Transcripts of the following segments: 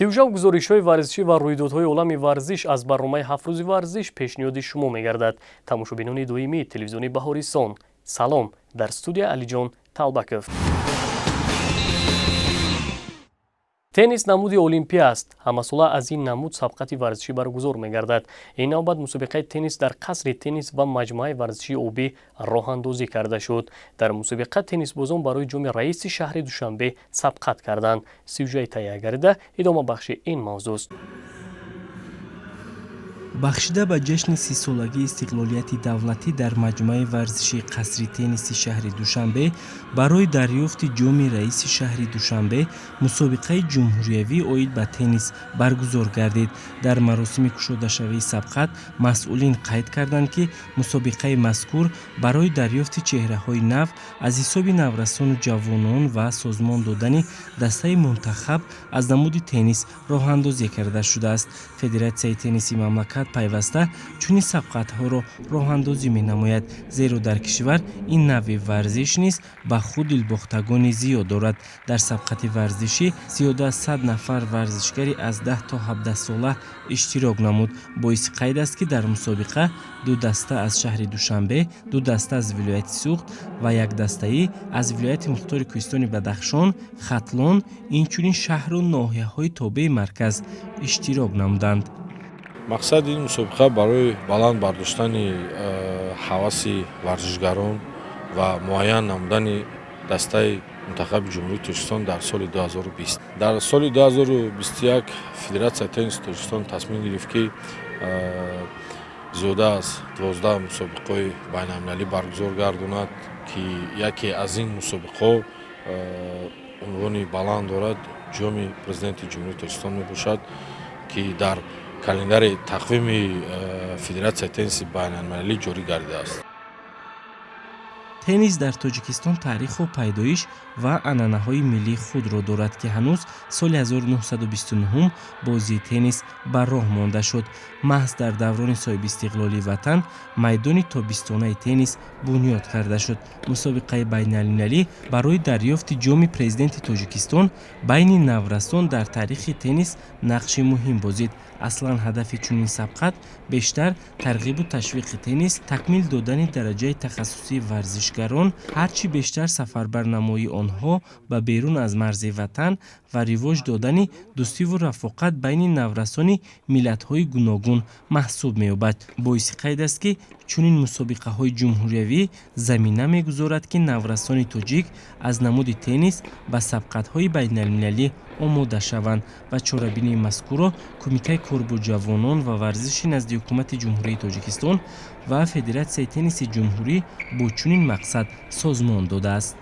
сиюжав гузоришҳои варзишӣ ва рӯйдодҳои олами варзиш аз барномаи 7 рӯзи варзиш пешниҳоди шумо мегардад. тамошобинони доимии телевизиони Баҳорисон, салом. Дар студия Алиҷон Талбаков. теннис намуди олимпия аст. ҳамасола аз ин намуд сабқати варзишӣ баргузор мегардад. ин навбат мусобиқаи теннис дар қасри теннис ва маҷмӯаи варзишии обӣ роҳандозӣ карда шуд. дар мусобиқа теннисбозон барои ҷоми раиси шаҳри Душанбе сабқат карданд. сюжеи таҳия гарда идома бахши ин мавзӯъ. бахшида ба ҷашни 30-солагии истиқлолияти давлатӣ дар маҷмӯаи варзишии қасри тенниси шаҳри Душанбе барои дарёфти ҷоми раиси шаҳри Душанбе мусобиқаи ҷумҳуриявии оид ба теннис баргузор гардид. дар маросими кушодашавии сабқат масъулин қайд карданд, ки мусобиқаи мазкур барои дарёфти чеҳраҳои нав аз ҳисоби наврасону ҷавонон ва созмон додани дастаи мунтахаб аз намуди теннис роҳандозӣ карда шудааст. федератсияи тенниси мамлакат пайваста чунин сабқатҳоро роҳандозӣ менамояд, зеро дар кишвар ин навъи варзиш низ ба худ дилбохтагони зиёд дорад. дар сабқати варзишӣ зиёда аз 100 нафар варзишгари аз 10 то 17 сола иштирок намуд. боиси қайд аст, ки дар мусобиқа 2 даста аз шаҳри Душанбе, 2 даста аз вилояти Суғд ва 1 дастаи аз вилояти Мухтори Кӯҳистони Бадахшон, Хатлон, инчунин шаҳру ноҳияҳои тобеи марказ иштирок намуданд. мақсади ин мусобиқа барои баланд бардоштани ҳаваси варзишгарон ва муайян намудани дастаи мунтахаби ҷумҳурии Тоҷикистон дар соли 2020. дар соли 2021 Федератсияи тенниси Тоҷикистон тасмим гирифт, ки зиёда аз 12 мусобиқаи байналмилалӣ баргузор гардонад, ки яке аз ин мусобиқаҳо унвони баланд дорад, ҷоми президенти ҷумҳурии Тоҷикистон мебошад, ки дар календари тақвими Федератсияи тенниси байналмилалӣ ҷорӣ гардидааст. теннис дар Тоҷикистон таъриху пайдоиш ва анъанаҳои миллии худро дорад, ки ҳанӯз соли 1929 бозии теннис ба роҳ монда шуд. маҳз дар даврони соҳибистиқлолии ватан майдони тобистонаи теннис бунёд карда шуд. мусобиқаи байналмилалӣ барои дарёфти ҷоми президенти Тоҷикистон байни наврасон дар таърихи теннис нақши муҳим бозид. аслан ҳадафи чунин сабқат бештар тарғибу ташвиқи теннис, такмил додани дараҷаи тахассусии варзишгарон, ҳарчи бештар сафарбарнамоии онҳо ба берун аз марзи ватан ва ривоҷ додани дӯстиву рафоқат байни наврасони миллатҳои гуногун маҳсуб меёбад. боиси қайд аст, ки чунин мусобиқаҳои ҷумҳуриявӣ замина мегузорад, ки наврасони тоҷик аз намуди теннис ба сабқатҳои байналмилалӣ омода шаванд ва чорабинии мазкурро Кумитаи кор бо ҷавонон ва варзиши назди ҳукумати ҷумҳурии Тоҷикистон ва Федератсияи тенниси ҷумҳурӣ бо чунин мақсад созмон додааст.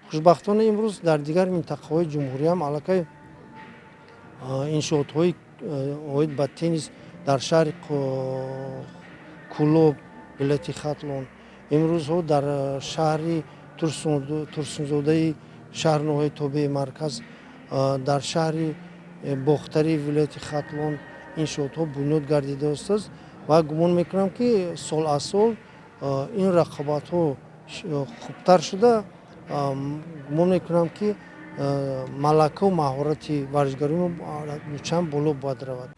хушбахтона имрӯз дар дигар минтақаҳои ҷумҳурӣ ҳам аллакай иншоотҳои оид ба теннис дар шаҳри Кӯлоб, вилояти Хатлон, имрӯзҳо дар шаҳри Турсунзодаи шаҳрноҳияи тобеи марказ, дар шаҳри Бохтари вилояти Хатлон иншоотҳо бунёд гардидааст ва гумон мекунам, ки сол аз сол ин рақобатҳо хубтар шуда, гумон мекунам, ки малакаву маҳорати варзишгарони чанд боло бояд равад.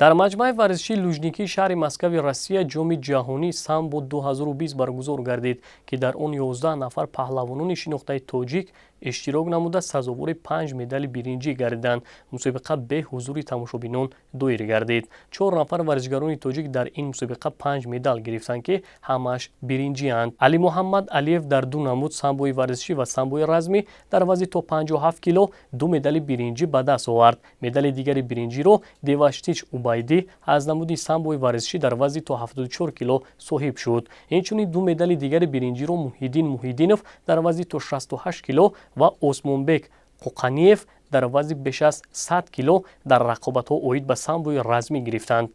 дар маҷмӯаи варзишии лужникии шаҳри Москваи Россия ҷоми ҷаҳонии самбо 2020 баргузор гардид, ки дар он 11 нафар паҳлавонони шинохтаи тоҷик иштирок намуда сазовори 5 медали биринҷӣ гардиданд. мусобиқа бе ҳузури тамошобинон доир гардид. 4 нафар варзишгарони тоҷик дар ин мусобиқа 5 медал гирифтанд, ки ҳамааш биринҷианд. Али Муҳаммад Алиев дар ду намуд самбои варзишӣ ва самбои размӣ дар вазни то 57 кило 2 медали биринҷӣ ба даст овард. медали дигари биринҷиро Деваштич Убайдӣ аз намуди самбои варзишӣ дар вазни то 74 кило соҳиб шуд. инчунин 2 медали дигари биринҷиро Муҳиддин Муҳиддинов дар вазни то 68 кило ва Осмонбек Қуқаниев дар вазни беш аз 100 кило дар рақобатҳо оид ба самбои размӣ гирифтанд.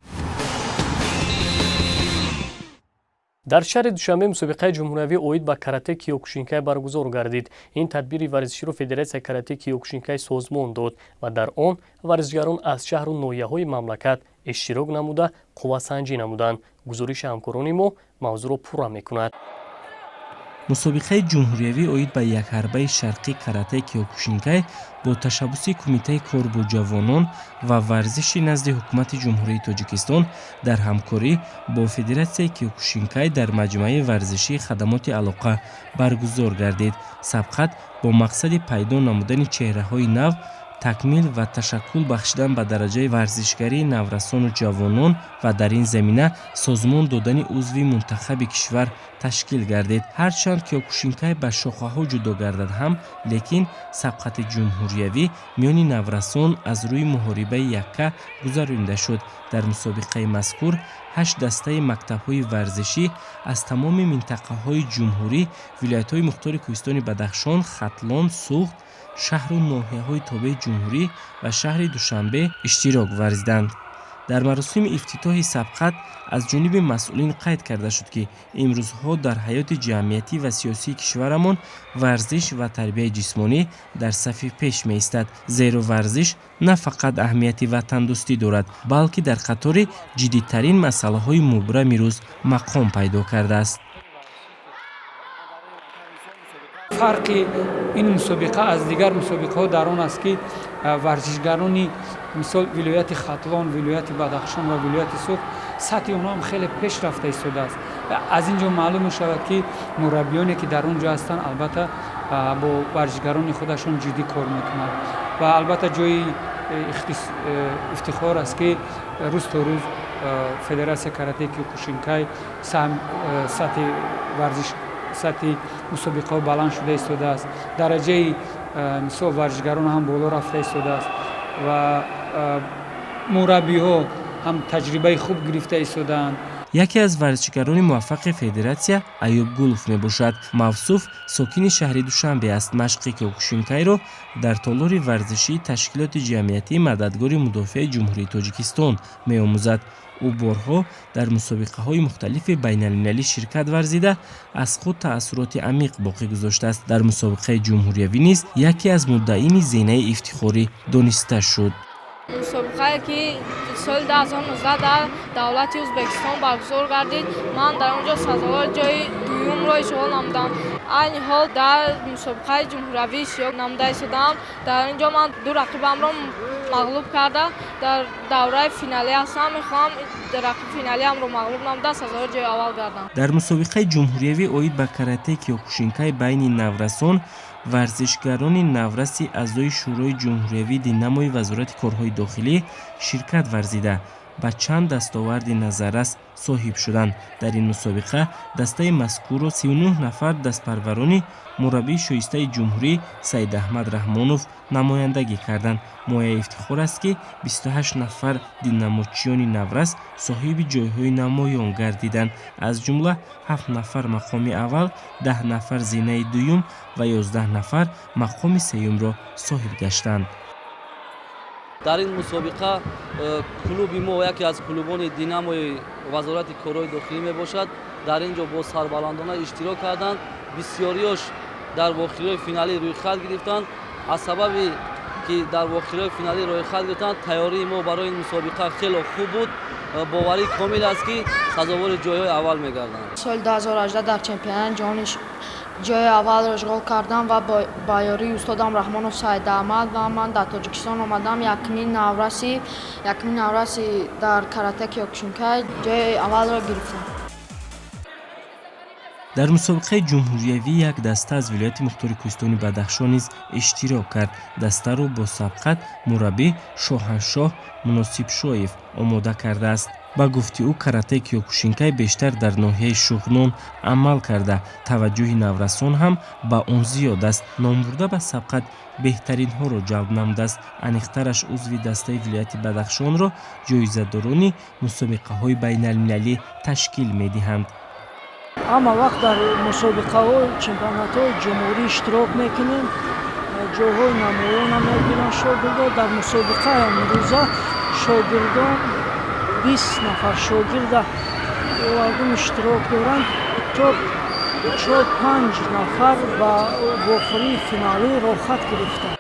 дар шаҳри Душанбе мусобиқаи ҷумҳуриявӣ оид ба карате Киёкушинкай баргузор гардид. ин тадбири варзиширо Федератсияи карате Киёкушинкай созмон дод ва дар он варзишгарон аз шаҳру ноҳияҳои мамлакат иштирок намуда қувватсанҷӣ намуданд. гузориши ҳамкорони мо мавзӯъро пурра мекунад. мусобиқаи ҷумҳуриявӣ оид ба якҳарбаи шарқии карате киёкушинкай бо ташаббуси кумитаи кор бо ҷавонон ва варзиши назди ҳукумати ҷумҳурии Тоҷикистон дар ҳамкорӣ бо Федератсияи киёкушинкай дар маҷмӯаи варзишии хадамоти алоқа баргузор гардид. Сабқат бо мақсади пайдо намудани чеҳраҳои нав, такмил ва ташаккул бахшидан ба дараҷаи варзишгарии наврасону ҷавонон ва дар ин замина созмон додани узви мунтахаби кишвар ташкил гардид. Ҳарчанд киёкушинкай ба шохаҳо ҷудо гардад ҳам, лекин сабқати ҷумҳуриявӣ миёни наврасон аз рӯи муҳорибаи якка гузаронида шуд. Дар мусобиқаи мазкур 8 дастаи мактабҳои варзишӣ аз тамоми минтақаҳои ҷумҳурӣ, вилоятҳои мухтори кӯҳистони Бадахшон, Хатлон, Суғд, шаҳру ноҳияҳои тобеи ҷумҳурӣ ва шаҳри Душанбе иштирок варзиданд. дар маросими ифтитоҳи сабқат аз ҷониби масъулин қайд карда шуд, ки имрӯзҳо дар ҳаёти ҷамъиятӣ ва сиёсии кишварамон варзиш ва тарбияи ҷисмонӣ дар сафи пеш меистад, зеро варзиш на фақат аҳамияти ватандӯстӣ дорад, балки дар қатори ҷиддитарин масъалаҳои мубрами рӯз мақом пайдо кардааст. фарқи ин мусобиқа аз дигар мусобиқаҳо дар он аст, ки варзишгарони мисол вилояти Хатлон, вилояти Бадахшон ва вилояти Суғд сатҳи онҳо ҳам хеле пеш рафта истодааст. аз ин ҷо маълум мешавад, ки мураббиёне ки дар он ҷо ҳастанд албатта бо варзишгарони худашон ҷиддӣ кор мекунанд ва албатта ҷои ифтихор аст, ки рӯз то рӯз Федератсия карате киёкушинкай сатҳи варзиш сатҳи мусобиқаҳо баланд шуда истодааст, дараҷаи мисол варзишгарон ҳам боло рафта истодааст ва мураббиҳо ҳам таҷрибаи хуб гирифта истодаанд. яке аз варзишгарони муваффақи Федератсия Аюб Гулов мебошад. Мавсуф сокини шаҳри Душанбе аст. Машқи киёкушинкайро дар толори варзишии ташкилоти ҷамъиятии мададгори мудофиаи ҷумҳурии Тоҷикистон меомӯзад. ӯ борҳо дар мусобиқаҳои мухталифи байналмилалӣ ширкат варзида, аз худ таассуроти амиқ боқӣ гузоштааст. дар мусобиқаи ҷумҳуриявӣ низ яке аз муддаини зенаи ифтихорӣ дониста шуд. мусобиқае ки соли 2019 дар давлати Ӯзбекистон баргузор гардид, ман дар он ҷо сазовори ҷои дуюмро ишғол намудам. айни ҳол дар мусобиқаи ҷумҳуриявӣ иштирок намуда истодам. дар ин ҷо ман ду рақибамро мағлуб карда дар давраи финалӣ ҳастам. мехоҳам рақиби финалиамро мағлуб намуда сазовори ҷои аввал гардам. дар мусобиқаи ҷумҳуриявӣ оид ба карате киёкушинкай байни наврасон, варзишгарони навраси аъзои шӯрои ҷумҳуриявӣ динамои вазорати корҳои дохилӣ ширкат варзида, ба чанд дастоварди назаррас соҳиб шуданд. дар ин мусобиқа дастаи мазкурро 39 нафар дастпарварони мураббии шоистаи ҷумҳурӣ Саид Аҳмад Раҳмонов намояндагӣ карданд. мояи ифтихор аст, ки 28 нафар динамочиёни наврас соҳиби ҷойҳои намоён гардиданд. аз ҷумла 7 нафар мақоми аввал, 10 нафар зинаи дуюм ва 11 нафар мақоми сеюмро соҳиб гаштанд. дар ин мусобиқа клуби мо яке аз клубони динамои вазорати корҳои дохилӣ мебошад. дар ин ҷо бо сарбаландона иштирок карданд. бисёриёш дар вохирҳои финалӣ рӯйхат гирифтанд. аз сабаби ки дар вохирҳои финалӣ рӯйхат гирифтанд, тайёрии мо барои ин мусобиқа хеле хуб буд. боварӣ комил аст, ки сазовори ҷойҳои аввал мегарданд. соли 2018 дар чемпионати ҷаҳони ҷои аввалро ишғол кардам ва ба ёрии устодам Раҳмонов Саид Аҳмад ва ман дар Тоҷикистон омадам. якмин навраси дар карате киёкушинкай ҷои аввалро гирифтам. дар мусобиқаи ҷумҳуриявӣ як даста аз вилояти мухтори кӯҳистони Бадахшон низ иштирок кард. дастаро бо сабқат мураббӣ Шоҳаншоҳ Муносибшоев омода кардааст. ба гуфти ӯ карате киёкушинкай бештар дар ноҳияи Шуғнон амал карда, таваҷҷӯҳи наврасон ҳам ба он зиёд аст. номбурда ба сабқат беҳтаринҳоро ҷалб намудааст. аниқтараш узви дастаи вилояти Бадахшонро ҷоизадорони мусобиқаҳои байналмилалӣ ташкил медиҳанд. ҳама вақт дар мусобиқаҳо чемпионатҳои ҷумҳурӣ иштирок мекунем, ҷойҳои намоёнам мегиранд шогирдон. дар мусобиқаи имрӯза шогирдон 20 нафар шогирда овардум иштирок доранд, то 4-5 нафар ба вохирии финалӣ рохат гирифтанд.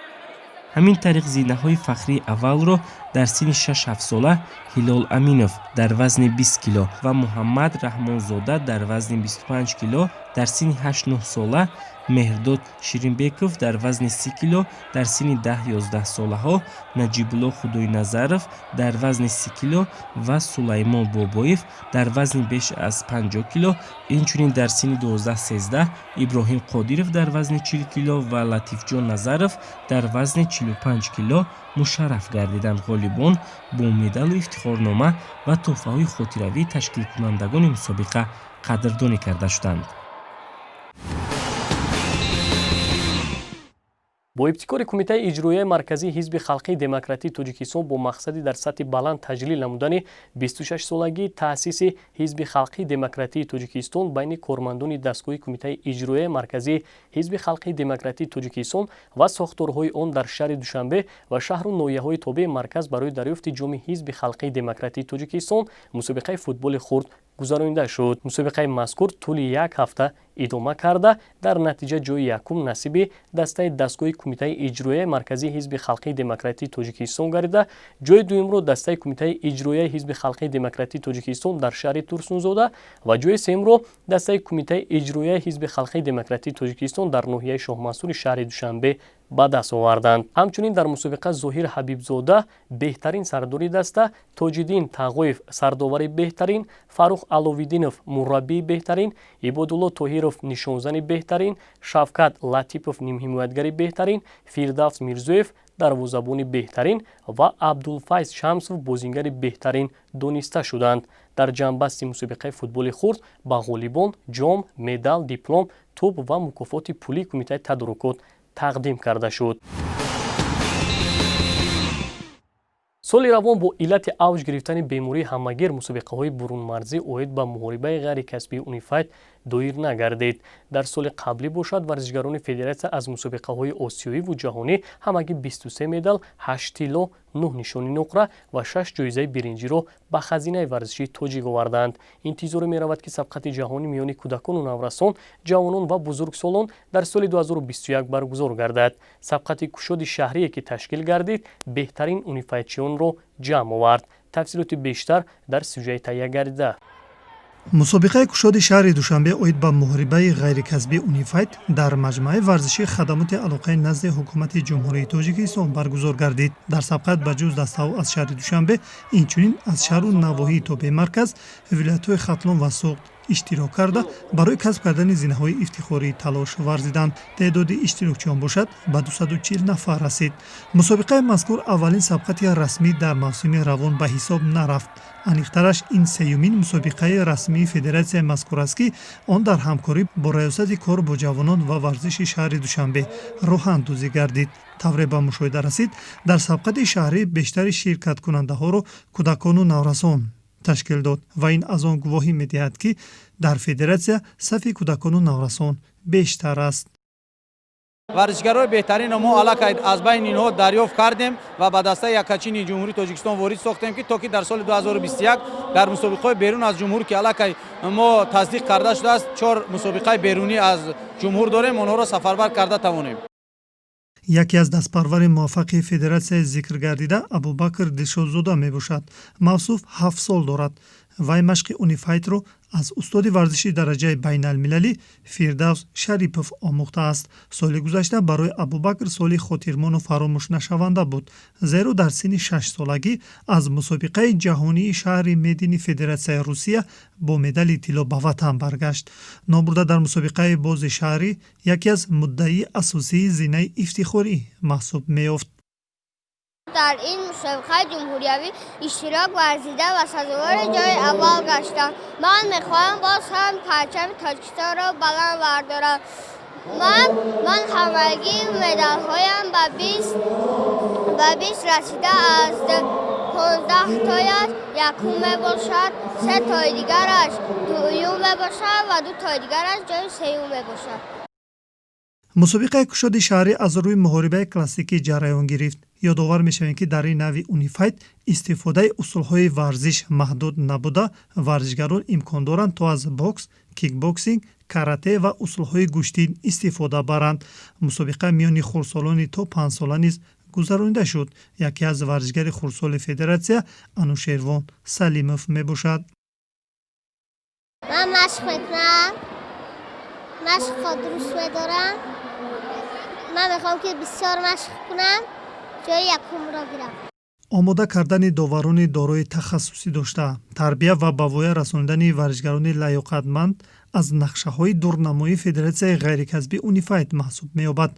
ҳамин тариқ зинаҳои фахрии аввалро дар синни 6-7 сола Ҳилол Аминов дар вазни 20 кило ва Муҳаммад Раҳмонзода дар вазни 25 кило, дар синни 8-9 сола Меҳрдод Ширинбеков дар вазни 30 кило, дар синни 10-11 солаҳо Наҷибулло Худойназаров дар вазни 30 кило ва Сулаймон Бобоев дар вазни беш аз 50 кило, инчунин дар синни 12-13 Иброҳим Қодиров дар вазни 40 кило ва Латифҷон Назаров дар вазни 45 кило мушарраф гардиданд. ғолибон бо медалу ифтихорнома ва тӯҳфаҳои хотиравӣ ташкилкунандагони мусобиқа қадрдонӣ карда шуданд. бо ибтикори Кумитаи иҷроияи марказии Ҳизби Халқии Демократии Тоҷикистон бо мақсади дар сатҳи баланд таҷлил намудани 26-солагии таъсиси Ҳизби Халқии Демократии Тоҷикистон байни кормандони дастгоҳи Кумитаи иҷроияи марказии Ҳизби Халқии Демократии Тоҷикистон ва сохторҳои он дар шаҳри Душанбе ва шаҳру ноҳияҳои тобеи марказ барои дарёфти ҷоми Ҳизби Халқии Демократии Тоҷикистон мусобиқаи футболи хурд гузаронида шуд. мусобиқаи мазкур тӯли як ҳафта идома карда дар натиҷа ҷои якум насиби дастаи дастгоҳи Кумитаи иҷроияи марказии Ҳизби Халқии Демократии Тоҷикистон гардида, ҷои дуюмро дастаи Кумитаи иҷроияи Ҳизби Халқии Демократии Тоҷикистон дар шаҳри Турсунзода ва ҷои сеюмро дастаи Кумитаи иҷроияи Ҳизби Халқии Демократии Тоҷикистон дар ноҳияи Шоҳмансури шаҳри Душанбе ба даст оварданд. ҳамчунин дар мусобиқа Зоҳир Ҳабибзода беҳтарин сардори даста, Тоҷиддин Тағоев сардовари беҳтарин, Фаррух Аловиддинов мураббии беҳтарин, Ибодулло Тоҳиров нишонзани беҳтарин, Шавкат Латипов нимҳимоятгари беҳтарин, Фирдавс Мирзоев дарвозабони беҳтарин ва Абдулфайз Шамсов бозингари беҳтарин дониста шуданд. дар ҷамъбасти мусобиқаи футболи хурд ба ғолибон ҷом, медал, диплом, тӯб ва мукофоти пулии Кумитаи тадорукот тақдим карда шуд. соли равон бо иллати авҷ гирифтани бемории ҳамагир мусобиқаҳои бурунмарзӣ оид ба муҳорибаи ғайрикасбии унифайт доир нагардид. дар соли қаблӣ бошад варзишгарони федератсия аз мусобиқаҳои осиёиву ҷаҳонӣ ҳамагӣ 23 медал, 8 тилло, 9 нишони нуқра ва 6 ҷоизаи биринҷиро ба хазинаи варзишии тоҷик оварданд. интизоре меравад ки сабқати ҷаҳонӣ миёни кӯдакону наврасон, ҷавонон ва бузургсолон дар соли 2021 баргузор гардад. сабқати кушоди шаҳрие ки ташкил гардид, беҳтарин унифайтчиёнро ҷамъ овард. тафсилоти бештар дар сюжети таҳия гардида. мусобиқаи кушоди шаҳри Душанбе оид ба муҳорибаи ғайрикасбии унифайт дар маҷмӯаи варзиши хадамоти алоқаи назди ҳукумати ҷумҳурии Тоҷикистон баргузор гардид. дар сабқат ба ҷуз даставу аз шаҳри Душанбе, инчунин аз шаҳру навоҳии тобеи марказ, вилоятҳои Хатлон ва Суғд иштирок карда барои касб кардани зинаҳои ифтихорӣ талош варзиданд. теъдоди иштирокчиён бошад ба 240 нафар расид. мусобиқаи мазкур аввалин сабқати расмӣ дар мавсими равон ба ҳисоб нарафт. аниқтараш ин сеюмин мусобиқаи расмии федератсияи мазкур аст ки он дар ҳамкорӣ бо раёсати кор бо ҷавонон ва варзиши шаҳри Душанбе роҳандузӣ гардид. тавре ба мушоҳида расид, дар сабқати шаҳрӣ бештари ширкаткунандаҳоро кӯдакону наврасон ташкил дод ва ин аз он гувоҳӣ медиҳад ки дар федератсия сафи кӯдакону наврасон бештар аст. варзишгарои беҳтаринро мо аллакай аз байни инҳо дарёфт кардем ва ба дастаи якачини ҷумҳурии Тоҷикистон ворид сохтем ки то ки дар соли 2021 дар мусобиқаҳои берун аз ҷумҳур ки аллакай мо тасдиқ карда шудааст, 4 мусобиқаи берунӣ аз ҷумҳур дорем, онҳоро сафарбар карда тавонем. яке аз дастпарвари муваффақи федератсияи зикр гардида Абубакр Дилшодзода мебошад. мавсуф 7 сол дорад. вай машқи унифайтро аз устоди варзиши дараҷаи байналмилалӣ Фирдавс Шарипов омӯхтааст. соли гузашта барои Абубакр соли хотирмону фаромӯшнашаванда буд, зеро дар синни 6 солагӣ аз мусобиқаи ҷаҳонии шаҳри Медини Федератсияи Русия бо медали тилло ба ватан баргашт. Нобурда дар мусобиқаи бози шаҳрӣ яке аз муддаии асосии зинаи ифтихорӣ маҳсуб меёфт. дар ин мусобиқаи ҷумҳуриявӣ иштирок варзида ва сазовор ҷои аввал гаштам. ман мехоҳам боз ҳам парчами Тоҷикистонро баланд вардорам. ман ҳамагӣ медалҳоям ба 20 расида аз 15-тояш якум мебошад, 3 тои дигараш дуюм мебошад ва 2 тои дигараш ҷои сеюм мебошад. мусобиқаи кушоди шаҳрӣ аз рӯи муҳорибаи классикӣ ҷараён гирифт. ёдовар мешавем ки дар ин нави унифайт истифодаи усулҳои варзиш маҳдуд набуда, варзишгарон имкон доранд то аз бокс, кикбоксинг, карате ва усулҳои гӯштин истифода баранд. мусобиқа миёни хурдсолони то 5 сола низ гузаронида шуд. Яке аз варзишгари хурдсоли федератсия Анушервон Салимов мебошад. من مشق میکنم مشق خود دوست دارم من میخوام که بسیار مشق کنم جای یکم را گیرم омода кардани доварони дорои тахассусӣ дошта тарбия ва ба воя расонидани варзишгарони лаёқатманд аз нақшаҳои дурнамоии Федератсияи ғайрикасбӣ Унифайт маҳсуб меёбад.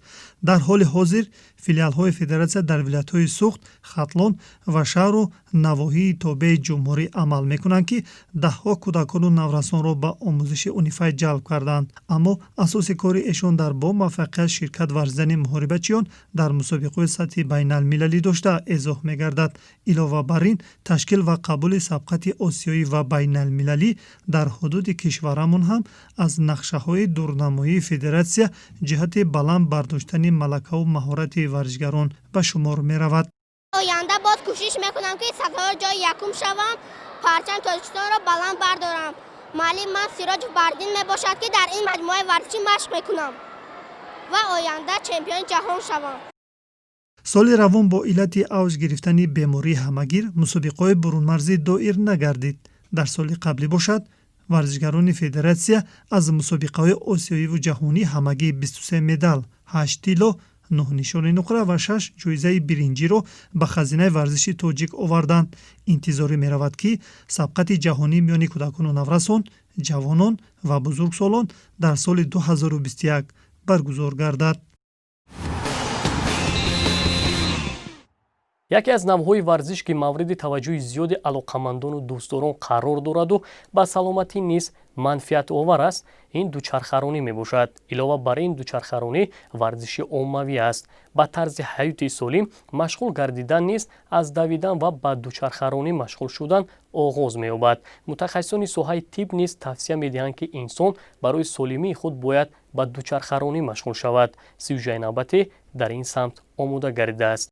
Дар ҳоли ҳозир филиалҳои федератсия дар вилоятҳои Суғд, Хатлон ва шаҳру навоҳии тобеи ҷумҳурӣ амал мекунанд, ки даҳҳо кӯдакону наврасонро ба омӯзиши Унифайт ҷалб карданд. Аммо асоси кори эшон дар бо муваффақият ширкат варзидани муҳорибачиён дар мусобиқаҳои сатҳи байналмилалӣ дошта эзоҳ мегардад. Илова бар ин, ташкил ва қабули сабқати осиёӣ ва байналмилалӣ дар ҳудуди кишварамон ҳам аз нақшаҳои дурнамоии федератсия ҷиҳати баланд бардоштани малакаву маҳорати варзишгарон ба шумор меравад. آینده باز کوشش میکنم که سفر جای یکم شوم پرچم تاجیکستان را بلند بردارم معلم من سیراج بردین میباشد که در این مجموعه ورزشی مشق میکنم و آینده چمپیون جهان شوم. соли равон бо иллати авҷ гирифтани бемории ҳамагир мусобиқаҳои бурунмарзӣ доир нагардид. Дар соли қаблӣ бошад варзишгарони федератсия аз мусобиқаҳои осиёиву ҷаҳонӣ ҳамагӣ 23 медал, 8 тилло, 9 нишони нуқра ва 6 ҷоизаи биринҷиро ба хазинаи варзиши тоҷик оварданд. интизорӣ меравад, ки сабқати ҷаҳонӣ миёни кӯдакону наврасон, ҷавонон ва бузургсолон дар соли 2021 баргузор гардад. яке аз навъҳои варзиш ки мавриди таваҷҷӯҳи зиёди алоқамандону дӯстдорон қарор дораду ба саломатӣ низ манфиатовар аст, ин дучархаронӣ мебошад. Илова бар ин дучархаронӣ варзиши оммавӣ аст. Ба тарзи ҳаёти солим машғул гардидан низ аз давидан ва ба дучархаронӣ машғул шудан оғоз меёбад. Мутахассисони соҳаи тиб низ тавсия медиҳанд, ки инсон барои солимии худ бояд ба дучархаронӣ машғул шавад. Сюжаи навбатӣ дар ин самт омода гардидааст.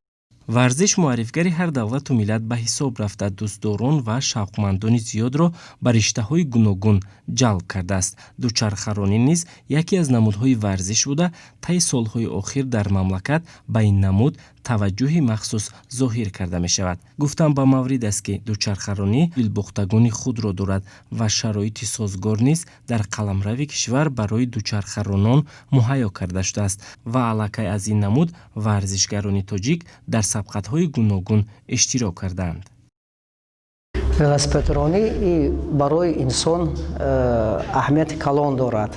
варзиш муаррифгари ҳар давлату миллат ба ҳисоб рафта дӯстдорон ва шавқмандони зиёдро ба риштаҳои гуногун ҷалб кардааст. дучархаронӣ низ яке аз намудҳои варзиш буда, таи солҳои охир дар мамлакат ба ин намуд таваҷҷӯҳи махсус зоҳир карда мешавад. Гуфтам ба маврид аст, ки дучархаронӣ дилбохтагони худро дорад ва шароити созгор низ дар қаламрави кишвар барои дучархаронон муҳайё карда шудааст ва аллакай аз ин намуд варзишгарони тоҷик дар сабқатҳои гуногун иштирок кардаанд. велосипедронӣ барои инсон аҳамияти калон дорад.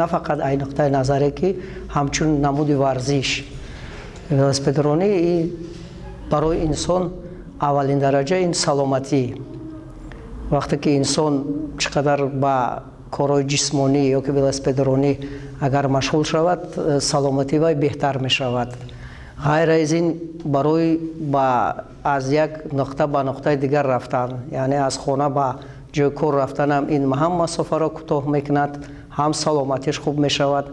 На фақат ай нуқтаи назаре, ки ҳамчун намуди варзиш. велосипедронӣ барои инсон аввалин дараҷа ин саломатӣ. вақте ки инсон чӣ қадар ба корҳои ҷисмонӣ ё ки велосипедронӣ агар машғул шавад, саломатии вай беҳтар мешавад. ғайр аз ин барои аз як нуқта ба нуқтаи дигар рафтан, яъне аз хона ба ҷои кор рафтанам ин ҳам масофаро кӯтоҳ мекунад, ҳам саломатиш хуб мешавад.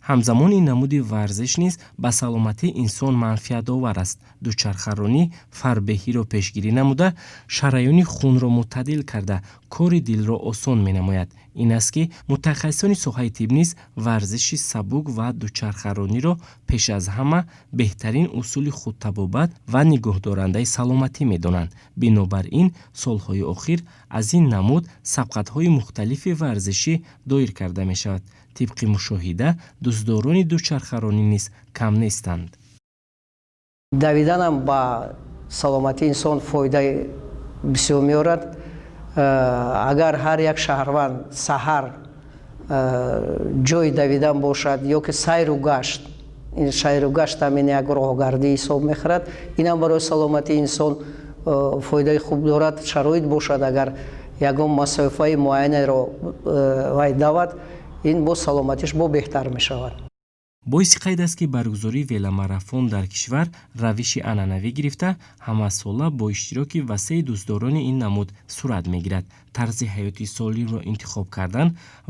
ҳамзамон ин намуди варзиш низ ба саломатии инсон манфиатовар аст. дучархаронӣ фарбеҳиро пешгирӣ намуда, шараёни хунро муътадил карда, кори дилро осон менамояд. ин аст, ки мутахассисони соҳаи тиб низ варзиши сабук ва дучархарониро пеш аз ҳама беҳтарин усули худтабобат ва нигоҳдорандаи саломатӣ медонанд. бинобар ин солҳои охир аз ин намуд сабқатҳои мухталифи варзишӣ доир карда мешавад. тибқи мушоҳида дӯстдорони дучархаронӣ низ кам нестанд. давиданам ба саломатии инсон фоидаи бисёр меорад. агар ҳар як шаҳрванд саҳар ҷои давидан бошад ё ки сайру гашт, ин сайру гашт ҳамин як роҳгардӣ ҳисоб мехӯрад, инам барои саломатии инсон фоидаи хуб дорад. шароит бошад, агар ягон масофаи муайянеро вай давад, ин бо саломатиш бо беҳтар мешавад. боиси қайд аст, ки баргузории веломарафон дар кишвар равиши анъанавӣ гирифта, ҳамасола бо иштироки васеъи дӯстдорони ин намуд сурат мегирад. тарзи ҳаёти солимро интихоб кардан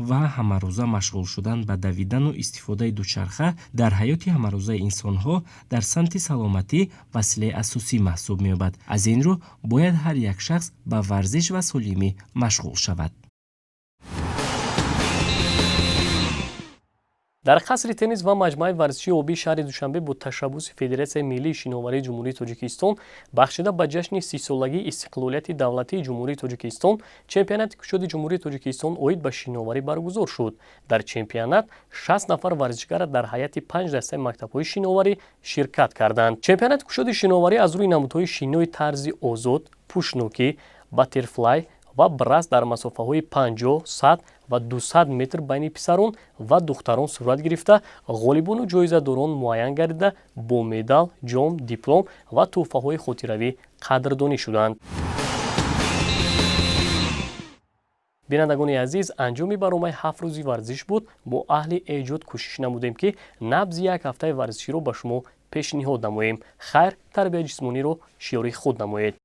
ва ҳамарӯза машғул шудан ба давидану истифодаи дучарха дар ҳаёти ҳамарӯзаи инсонҳо дар самти саломатӣ василаи асосӣ маҳсуб меёбад. аз ин рӯ бояд ҳар як шахс ба варзиш ва солимӣ машғул шавад. дар қасри теннис ва маҷмӯаи варзишии обии шаҳри душанбе бо ташаббуси федератсияи миллии шиноварии ҷумҳурии тоҷикистон бахшида ба ҷашни 30-солагии истиқлолияти давлатии ҷумҳурии тоҷикистон чемпионати кушоди ҷумҳурии тоҷикистон оид ба шиноварӣ баргузор шуд. Дар чемпионат 60 нафар варзишгар дар ҳайати 5 дастаи мактабҳои шиноварӣ ширкат карданд. чемпионати кушоди шиноварӣ аз рӯи намудҳои шинои тарзи озод, пушнокӣ, баттерфлай ва брас дар масофаҳои 50, 100 ва 200 метр байни писарон ва духтарон сурат гирифта, ғолибону ҷоизадорон муайян гардида бо медал, ҷом, диплом ва тӯҳфаҳои хотиравӣ қадрдонӣ шуданд. бинандагони азиз, анҷоми барномаи 7 рӯзи варзиш буд. мо аҳли эҷод кӯшиш намудем ки набзи як ҳафтаи варзиширо ба шумо пешниҳод намоем. хайр, тарбияи ҷисмониро шиёри худ намоед.